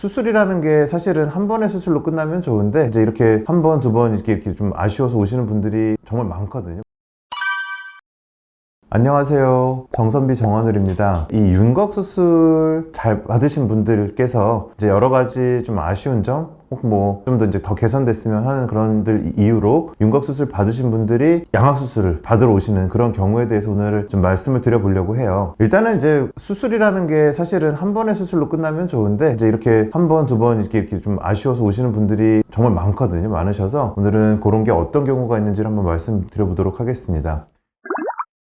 수술이라는 게 사실은 한 번의 수술로 끝나면 좋은데 이제 이렇게 한 번, 두 번 이렇게 좀 아쉬워서 오시는 분들이 정말 많거든요. 안녕하세요. 정선비 정원울입니다. 이 윤곽 수술 잘 받으신 분들께서 이제 여러 가지 좀 아쉬운 점, 혹은 뭐 좀 더 이제 더 개선됐으면 하는 그런 이유로 윤곽 수술 받으신 분들이 양악 수술을 받으러 오시는 그런 경우에 대해서 오늘 좀 말씀을 드려보려고 해요. 일단은 이제 수술이라는 게 사실은 한 번의 수술로 끝나면 좋은데 이제 이렇게 한 번, 두 번 이렇게 좀 아쉬워서 오시는 분들이 정말 많거든요. 많으셔서 오늘은 그런 게 어떤 경우가 있는지를 한번 말씀드려보도록 하겠습니다.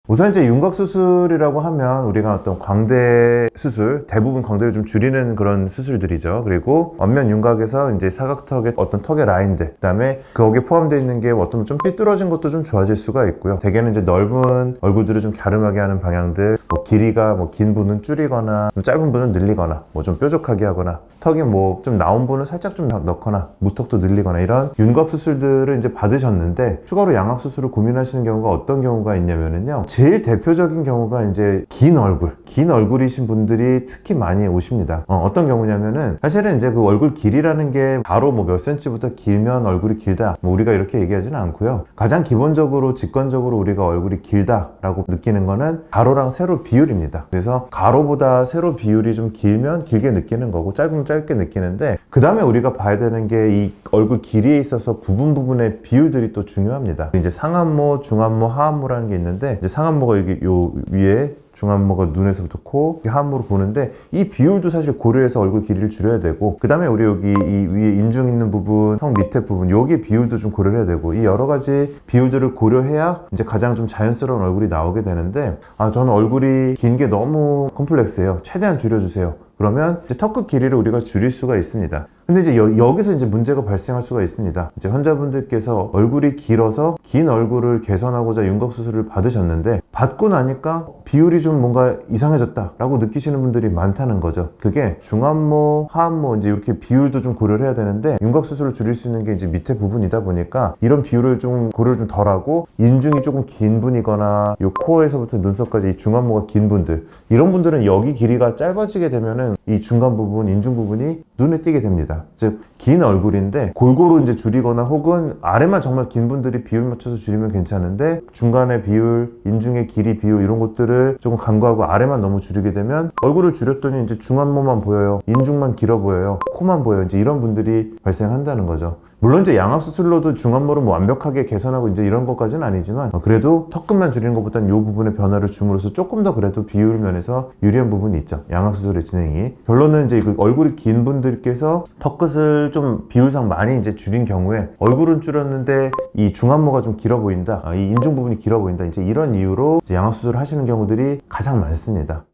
우선 이제 윤곽 수술이라고 하면 우리가 어떤 광대 수술, 대부분 광대를 좀 줄이는 그런 수술들이죠. 그리고 안면 윤곽에서 이제 사각턱의 어떤 턱의 라인들, 그 다음에 거기에 포함되어 있는 게 어떤 좀 삐뚤어진 것도 좀 좋아질 수가 있고요. 대개는 이제 넓은 얼굴들을 좀 갸름하게 하는 방향들, 뭐 길이가 뭐 긴 분은 줄이거나 좀 짧은 분은 늘리거나 뭐 좀 뾰족하게 하거나 턱이 뭐 좀 나온 분은 살짝 좀 넣거나 무턱도 늘리거나 이런 윤곽 수술들을 이제 받으셨는데 추가로 양악 수술을 고민하시는 경우가 어떤 경우가 있냐면요. 제일 대표적인 경우가 이제 긴 얼굴이신 분들이 특히 많이 오십니다. 어떤 경우냐면은 사실은 이제 그 얼굴 길이라는 게 바로 뭐 몇 센치부터 길면 얼굴이 길다 뭐 우리가 이렇게 얘기하지는 않고요. 가장 기본적으로 직관적으로 우리가 얼굴이 길다라고 느끼는 거는 가로랑 세로 비율입니다. 그래서 가로보다 세로 비율이 좀 길면 길게 느끼는 거고 짧으면 짧게 느끼는데 그 다음에 우리가 봐야 되는 게 이 얼굴 길이에 있어서 부분의 비율들이 또 중요합니다. 이제 상안모, 중안모, 하안모라는 게 있는데 이제 상안모가 여기 요 위에 중안모가 눈에서부터 코, 하안모로 보는데 이 비율도 사실 고려해서 얼굴 길이를 줄여야 되고 그 다음에 우리 여기 이 위에 인중 있는 부분, 턱 밑에 부분 여기 비율도 좀 고려해야 되고 이 여러 가지 비율들을 고려해야 이제 가장 좀 자연스러운 얼굴이 나오게 되는데 저는 얼굴이 긴 게 너무 컴플렉스예요. 최대한 줄여주세요. 그러면 이제 턱끝 길이를 우리가 줄일 수가 있습니다. 근데 이제 여기서 이제 문제가 발생할 수가 있습니다. 이제 환자분들께서 얼굴이 길어서 긴 얼굴을 개선하고자 윤곽 수술을 받으셨는데 받고 나니까 비율이 좀 뭔가 이상해졌다 라고 느끼시는 분들이 많다는 거죠. 그게 중안모, 하안모 이제 이렇게 비율도 좀 고려를 해야 되는데 윤곽 수술을 줄일 수 있는 게 이제 밑에 부분이다 보니까 이런 비율을 좀 고려를 좀 덜 하고 인중이 조금 긴 분이거나 요 코에서부터 눈썹까지 이 중안모가 긴 분들 이런 분들은 여기 길이가 짧아지게 되면은 이 중간 부분, 인중 부분이 눈에 띄게 됩니다. 즉, 긴 얼굴인데 골고루 이제 줄이거나 혹은 아래만 정말 긴 분들이 비율 맞춰서 줄이면 괜찮은데 중간의 비율, 인중의 길이 비율 이런 것들을 조금 간과하고 아래만 너무 줄이게 되면 얼굴을 줄였더니 이제 중안모만 보여요. 인중만 길어 보여요. 코만 보여요. 이제 이런 분들이 발생한다는 거죠. 물론 이제 양악 수술로도 중안모를 뭐 완벽하게 개선하고 이제 이런 것까지는 아니지만 그래도 턱끝만 줄이는 것보다는 이 부분의 변화를 줌으로써 조금 더 그래도 비율 면에서 유리한 부분이 있죠. 양악 수술의 진행이. 결론은 이제 그 얼굴이 긴 분들께서 턱끝을 좀 비율상 많이 이제 줄인 경우에 얼굴은 줄였는데 이 중안모가 좀 길어 보인다. 이 인중 부분이 길어 보인다. 이제 이런 이유로 이제 양악 수술을 하시는 경우들이 가장 많습니다.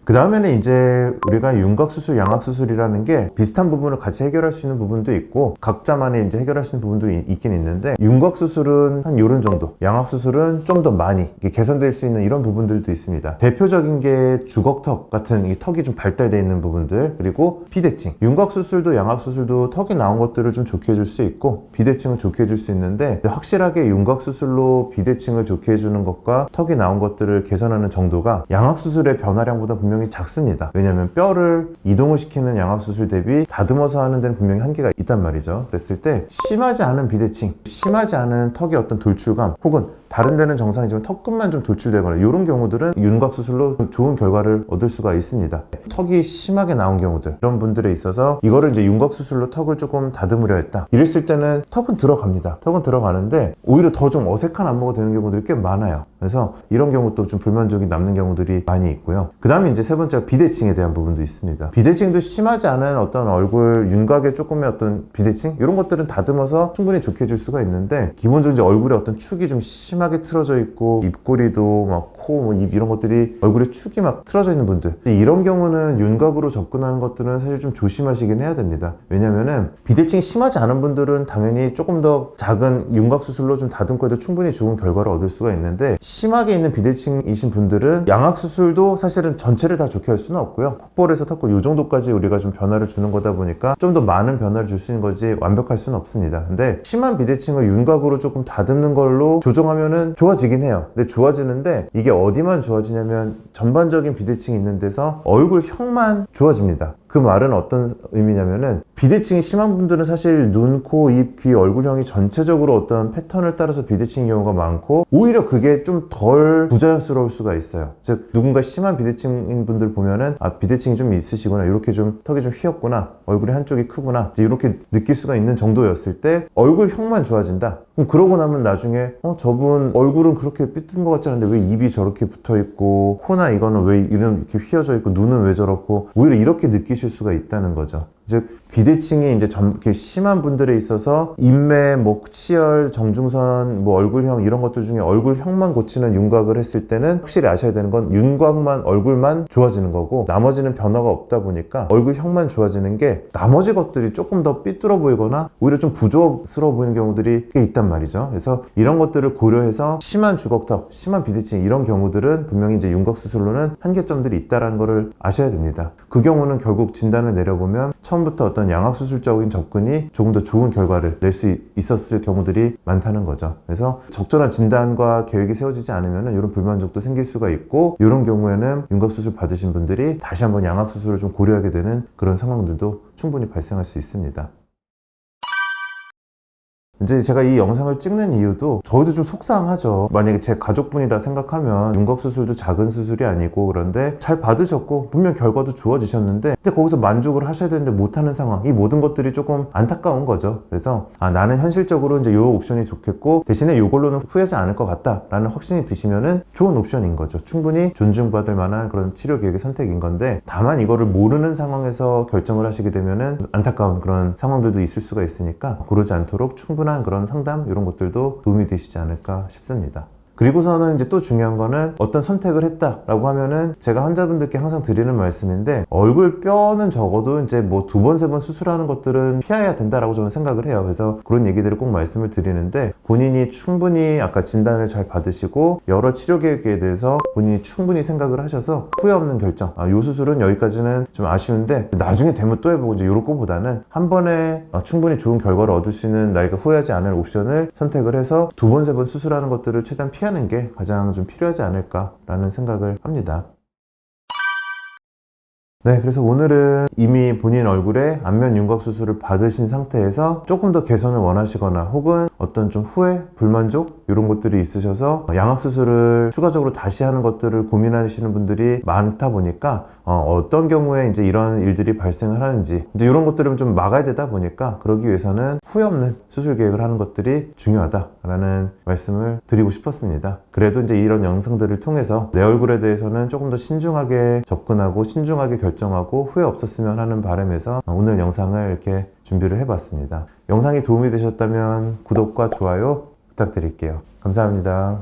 그 다음에는 이제 우리가 윤곽 수술, 양악 수술이라는 게 비슷한 부분을 같이 해결할 수 있는 부분도 있고 각자만의 이제 해결할 수 있는 부분도 있긴 있는데 윤곽 수술은 한 요런 정도, 양악 수술은 좀 더 많이 개선될 수 있는 이런 부분들도 있습니다. 대표적인 게 주걱턱 같은 이 턱이 좀 발달되어 있는 부분들 그리고 비대칭. 윤곽 수술도 양악 수술도 턱이 나온 것들을 좀 좋게 해줄 수 있고 비대칭을 좋게 해줄 수 있는데 확실하게 윤곽 수술로 비대칭을 좋게 해주는 것과 턱이 나온 것들을 개선하는 정도가 양악 수술의 변화량보다 분명히 작습니다. 왜냐하면 뼈를 이동을 시키는 양악 수술 대비 다듬어서 하는 데는 분명히 한계가 있단 말이죠. 그랬을 때 심하지 않은 비대칭, 심하지 않은 턱의 어떤 돌출감 혹은 다른 데는 정상이지만 턱끝만 좀 돌출되거나 이런 경우들은 윤곽 수술로 좋은 결과를 얻을 수가 있습니다. 턱이 심하게 나온 경우들 이런 분들에 있어서 이거를 이제 윤곽 수술로 턱을 조금 다듬으려 했다. 이랬을 때는 턱은 들어갑니다. 턱은 들어가는데 오히려 더 좀 어색한 안무가 되는 경우들이 꽤 많아요. 그래서 이런 경우도 좀 불만족이 남는 경우들이 많이 있고요. 그 다음에 이제 세 번째가 비대칭에 대한 부분도 있습니다. 비대칭도 심하지 않은 어떤 얼굴 윤곽의 조금의 어떤 비대칭 이런 것들은 다듬어서 충분히 좋게 해줄 수가 있는데 기본적으로 이제 얼굴에 어떤 축이 좀 심하게 틀어져 있고 입꼬리도 막 코, 뭐 입 이런 것들이 얼굴에 축이 막 틀어져 있는 분들 이런 경우는 윤곽으로 접근하는 것들은 사실 좀 조심하시긴 해야 됩니다. 왜냐면은 비대칭이 심하지 않은 분들은 당연히 조금 더 작은 윤곽 수술로 좀 다듬고 해도 충분히 좋은 결과를 얻을 수가 있는데 심하게 있는 비대칭이신 분들은 양악 수술도 사실은 전체를 다 좋게 할 수는 없고요. 콧볼에서 턱끝 이 정도까지 우리가 좀 변화를 주는 거다 보니까 좀 더 많은 변화를 줄 수 있는 거지 완벽할 수는 없습니다. 근데 심한 비대칭을 윤곽으로 조금 다듬는 걸로 조정하면은 좋아지긴 해요. 근데 좋아지는데 이게 어디만 좋아지냐면 전반적인 비대칭이 있는 데서 얼굴형만 좋아집니다. 그 말은 어떤 의미냐면은 비대칭이 심한 분들은 사실 눈, 코, 입, 귀, 얼굴형이 전체적으로 어떤 패턴을 따라서 비대칭인 경우가 많고 오히려 그게 좀 덜 부자연스러울 수가 있어요. 즉 누군가 심한 비대칭인 분들 보면은 비대칭이 좀 있으시구나, 이렇게 좀 턱이 좀 휘었구나, 얼굴이 한쪽이 크구나, 이렇게 느낄 수가 있는 정도였을 때 얼굴형만 좋아진다. 그럼 그러고 나면 나중에 저분 얼굴은 그렇게 삐뚤은 것 같지 않은데 왜 입이 저렇게 붙어있고 코나 이거는 왜 이렇게 휘어져 있고 눈은 왜 저렇고, 오히려 이렇게 느끼실 수가 있다는 거죠. 즉 비대칭이 이제 이렇게 심한 분들에 있어서 인매, 치열, 정중선, 얼굴형 이런 것들 중에 얼굴형만 고치는 윤곽을 했을 때는 확실히 아셔야 되는 건 윤곽만, 얼굴만 좋아지는 거고 나머지는 변화가 없다 보니까 얼굴형만 좋아지는 게 나머지 것들이 조금 더 삐뚤어 보이거나 오히려 좀 부조스러워 보이는 경우들이 꽤 있단 말이죠. 그래서 이런 것들을 고려해서 심한 주걱턱, 심한 비대칭 이런 경우들은 분명히 이제 윤곽 수술로는 한계점들이 있다는 거를 아셔야 됩니다. 그 경우는 결국 진단을 내려보면 처음부터 어떤 양악수술적인 접근이 조금 더 좋은 결과를 낼 수 있었을 경우들이 많다는 거죠. 그래서 적절한 진단과 계획이 세워지지 않으면 이런 불만족도 생길 수가 있고, 이런 경우에는 윤곽수술 받으신 분들이 다시 한번 양악수술을 좀 고려하게 되는 그런 상황들도 충분히 발생할 수 있습니다. 이제 제가 이 영상을 찍는 이유도 저희도 좀 속상하죠. 만약에 제 가족분이다 생각하면 윤곽수술도 작은 수술이 아니고, 그런데 잘 받으셨고 분명 결과도 좋아지셨는데 근데 거기서 만족을 하셔야 되는데 못하는 상황, 이 모든 것들이 조금 안타까운 거죠. 그래서 나는 현실적으로 이제 요 옵션이 좋겠고 대신에 요걸로는 후회하지 않을 것 같다 라는 확신이 드시면은 좋은 옵션인 거죠. 충분히 존중받을 만한 그런 치료 계획의 선택인 건데, 다만 이거를 모르는 상황에서 결정을 하시게 되면은 안타까운 그런 상황들도 있을 수가 있으니까 그러지 않도록 충분한 그런 상담 이런 것들도 도움이 되시지 않을까 싶습니다. 그리고서는 이제 또 중요한 거는 어떤 선택을 했다라고 하면은 제가 환자분들께 항상 드리는 말씀인데, 얼굴 뼈는 적어도 이제 두 번, 세 번 수술하는 것들은 피해야 된다라고 저는 생각을 해요. 그래서 그런 얘기들을 꼭 말씀을 드리는데, 본인이 충분히 아까 진단을 잘 받으시고 여러 치료 계획에 대해서 본인이 충분히 생각을 하셔서 후회 없는 결정, 요 수술은 여기까지는 좀 아쉬운데 나중에 되면 또 해보고 이제 요럴 거보다는 한 번에 충분히 좋은 결과를 얻을 수 있는, 나이가 후회하지 않을 옵션을 선택을 해서 두 번, 세 번 수술하는 것들을 최대한 피하는 게 가장 좀 필요하지 않을까라는 생각을 합니다. 네, 그래서 오늘은 이미 본인 얼굴에 안면 윤곽 수술을 받으신 상태에서 조금 더 개선을 원하시거나 혹은 어떤 좀 후회, 불만족 이런 것들이 있으셔서 양악 수술을 추가적으로 다시 하는 것들을 고민하시는 분들이 많다 보니까 어떤 경우에 이제 이런 일들이 발생을 하는지 이제 이런 것들을 좀 막아야 되다 보니까, 그러기 위해서는 후회 없는 수술 계획을 하는 것들이 중요하다라는 말씀을 드리고 싶었습니다. 그래도 이제 이런 영상들을 통해서 내 얼굴에 대해서는 조금 더 신중하게 접근하고 신중하게 결정하고 후회 없었으면 하는 바람에서 오늘 영상을 이렇게 준비를 해봤습니다. 영상이 도움이 되셨다면 구독과 좋아요 부탁드릴게요. 감사합니다.